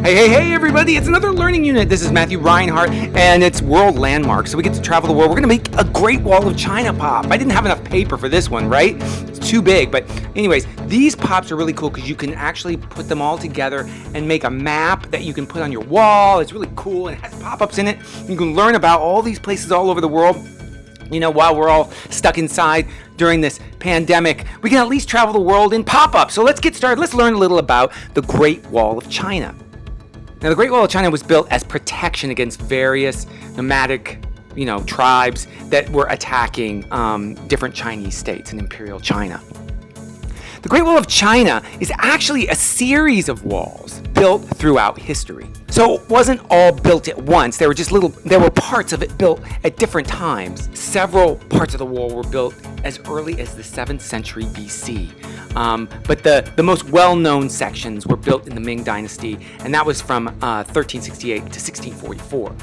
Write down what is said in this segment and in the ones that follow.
Hey, everybody, it's another learning unit. This is Matthew Reinhart, and it's World Landmarks. So we get to travel the world. We're going to make a Great Wall of China pop. I didn't have enough paper for this one, right? It's too big. But anyways, these pops are really cool because you can actually put them all together and make a map that you can put on your wall. It's really cool, and it has pop-ups in it. You can learn about all these places all over the world. You know, while we're all stuck inside during this pandemic, we can at least travel the world in pop-up. So let's get started. Let's learn a little about the Great Wall of China. Now, the Great Wall of China was built as protection against various nomadic, tribes that were attacking different Chinese states in Imperial China. The Great Wall of China is actually a series of walls built throughout history. So it wasn't all built at once. There were parts of it built at different times. Several parts of the wall were built as early as the 7th century BC. But the most well-known sections were built in the Ming Dynasty, and that was from 1368 to 1644.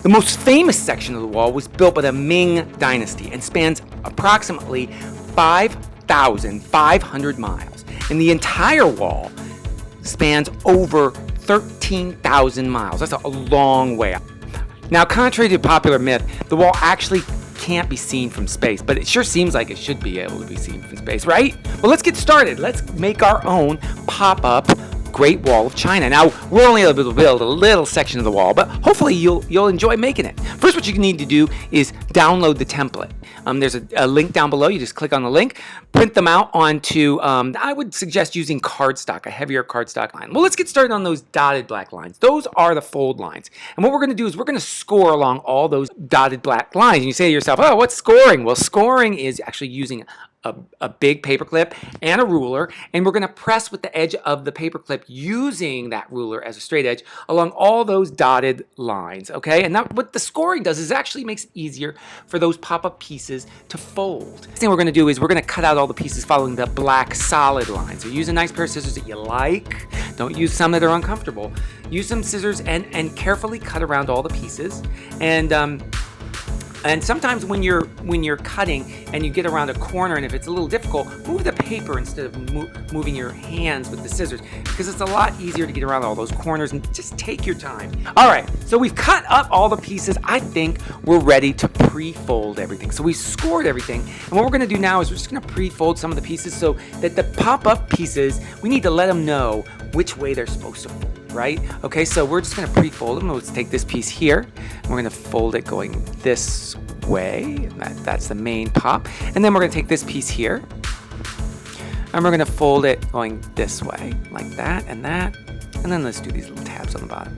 The most famous section of the wall was built by the Ming Dynasty and spans approximately 5,500 miles. And the entire wall spans over 13,000 miles. That's a long way. Now, contrary to popular myth, the wall actually can't be seen from space, but it sure seems like it should be able to be seen from space, right? Well, let's get started. Let's make our own pop-up Great Wall of China. Now, we're only able to build a little section of the wall, but hopefully you'll enjoy making it. First, what you need to do is download the template. There's a link down below. You just click on the link, print them out onto, I would suggest using cardstock, a heavier cardstock line. Well, let's get started on those dotted black lines. Those are the fold lines. And what we're going to do is we're going to score along all those dotted black lines. And you say to yourself, oh, what's scoring? Well, scoring is actually using a big paper clip and a ruler, and we're going to press with the edge of the paper clip using that ruler as a straight edge along all those dotted lines, okay? And that, what the scoring does is actually makes it easier for those pop-up pieces to fold. The thing we're going to do is we're going to cut out all the pieces following the black solid line. So use a nice pair of scissors that you like. Don't use some that are uncomfortable. Use some scissors and carefully cut around all the pieces. And sometimes when you're cutting and you get around a corner, and if it's a little difficult, move the paper instead of moving your hands with the scissors, because it's a lot easier to get around all those corners, and just take your time. All right, so we've cut up all the pieces. I think we're ready to pre-fold everything. So we scored everything, and what we're going to do now is we're just going to pre-fold some of the pieces so that the pop-up pieces, we need to let them know which way they're supposed to fold, right? Okay, so we're just going to pre-fold them. Let's take this piece here, and we're going to fold it going this way. That's the main pop. And then we're going to take this piece here, and we're going to fold it going this way, like that and that. And then let's do these little tabs on the bottom.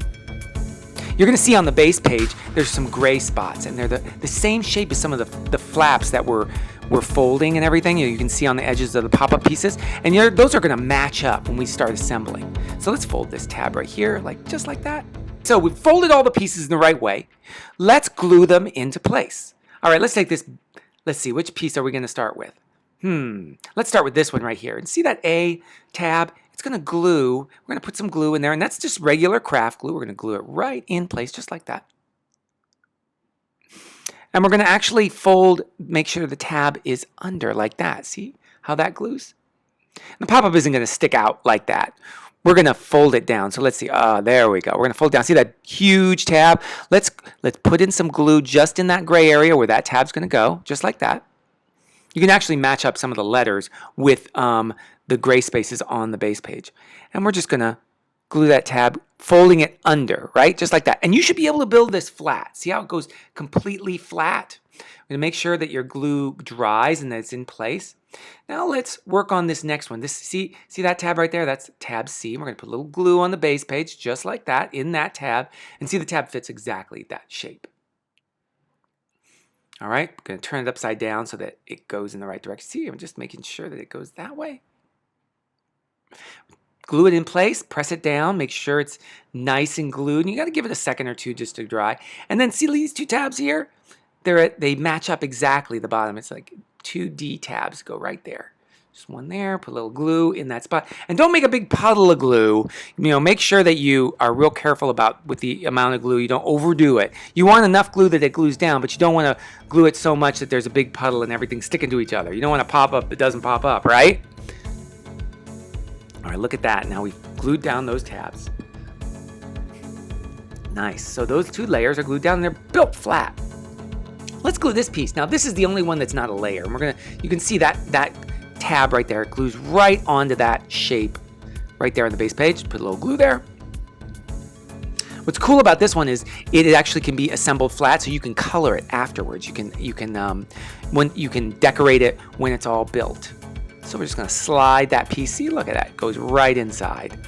You're going to see on the base page, there's some gray spots, and they're the same shape as some of the flaps that we're folding and everything. You can see on the edges of the pop-up pieces, and those are going to match up when we start assembling. So let's fold this tab right here, just like that. So we've folded all the pieces in the right way. Let's glue them into place. All right, let's take this. Let's see, which piece are we going to start with? Let's start with this one right here. And see that A tab? It's going to glue. We're going to put some glue in there, and that's just regular craft glue. We're going to glue it right in place, just like that. And we're going to actually fold, make sure the tab is under like that. See how that glues? The pop-up isn't going to stick out like that. We're going to fold it down. So let's see. There we go. We're going to fold it down. See that huge tab? Let's put in some glue just in that gray area where that tab's going to go, just like that. You can actually match up some of the letters with the gray spaces on the base page. And we're just going to glue that tab, folding it under, right? Just like that. And you should be able to build this flat. See how it goes completely flat? We're going to make sure that your glue dries and that it's in place. Now let's work on this next one. See that tab right there? That's tab C. We're going to put a little glue on the base page, just like that, in that tab. And see the tab fits exactly that shape. All right, I'm going to turn it upside down so that it goes in the right direction. See, I'm just making sure that it goes that way. Glue it in place, press it down, make sure it's nice and glued. And you got to give it a second or two just to dry. And then see these two tabs here? They match up exactly the bottom. It's like 2D tabs go right there. Just one there, put a little glue in that spot. And don't make a big puddle of glue. Make sure that you are real careful with the amount of glue. You don't overdo it. You want enough glue that it glues down, but you don't want to glue it so much that there's a big puddle and everything's sticking to each other. You don't want to pop up that doesn't pop up, right? All right, look at that. Now we've glued down those tabs. Nice. So those 2 layers are glued down and they're built flat. Let's glue this piece. Now this is the only one that's not a layer. And you can see that tab right there. It glues right onto that shape right there on the base page. Put a little glue there. What's cool about this one is it actually can be assembled flat, so you can color it afterwards. You can decorate it when it's all built. So we're just gonna slide that piece. See, look at that. It goes right inside.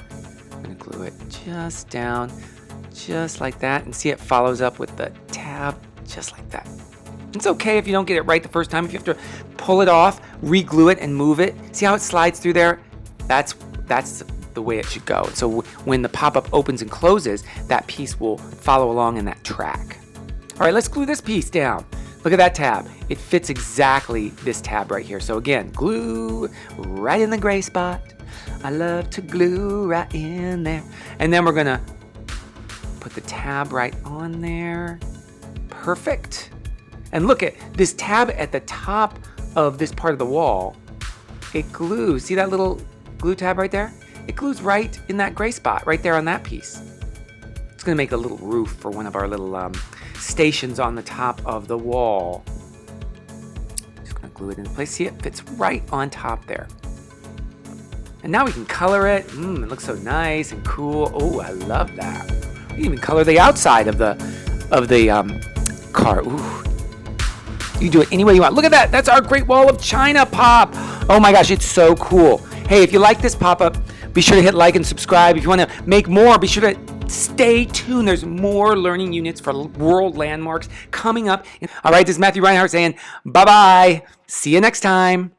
I'm gonna glue it just down, just like that, and see it follows up with the tab, just like that. It's okay if you don't get it right the first time. If you have to pull it off, re-glue it, and move it. See how it slides through there? That's the way it should go. So when the pop-up opens and closes, that piece will follow along in that track. All right, let's glue this piece down. Look at that tab. It fits exactly this tab right here. So again, glue right in the gray spot. I love to glue right in there. And then we're gonna put the tab right on there. Perfect. And look at this tab at the top of this part of the wall. It glues. See that little glue tab right there? It glues right in that gray spot, right there on that piece. It's gonna make a little roof for one of our little stations on the top of the wall. Just gonna glue it into place. See, it fits right on top there. And now we can color it. It looks so nice and cool. Oh, I love that. We can even color the outside of the car. Ooh. You do it any way you want. Look at that. That's our Great Wall of China pop. Oh my gosh, it's so cool. Hey, if you like this pop-up, be sure to hit like and subscribe. If you want to make more, be sure to stay tuned. There's more learning units for world landmarks coming up. All right, this is Matthew Reinhart saying bye-bye. See you next time.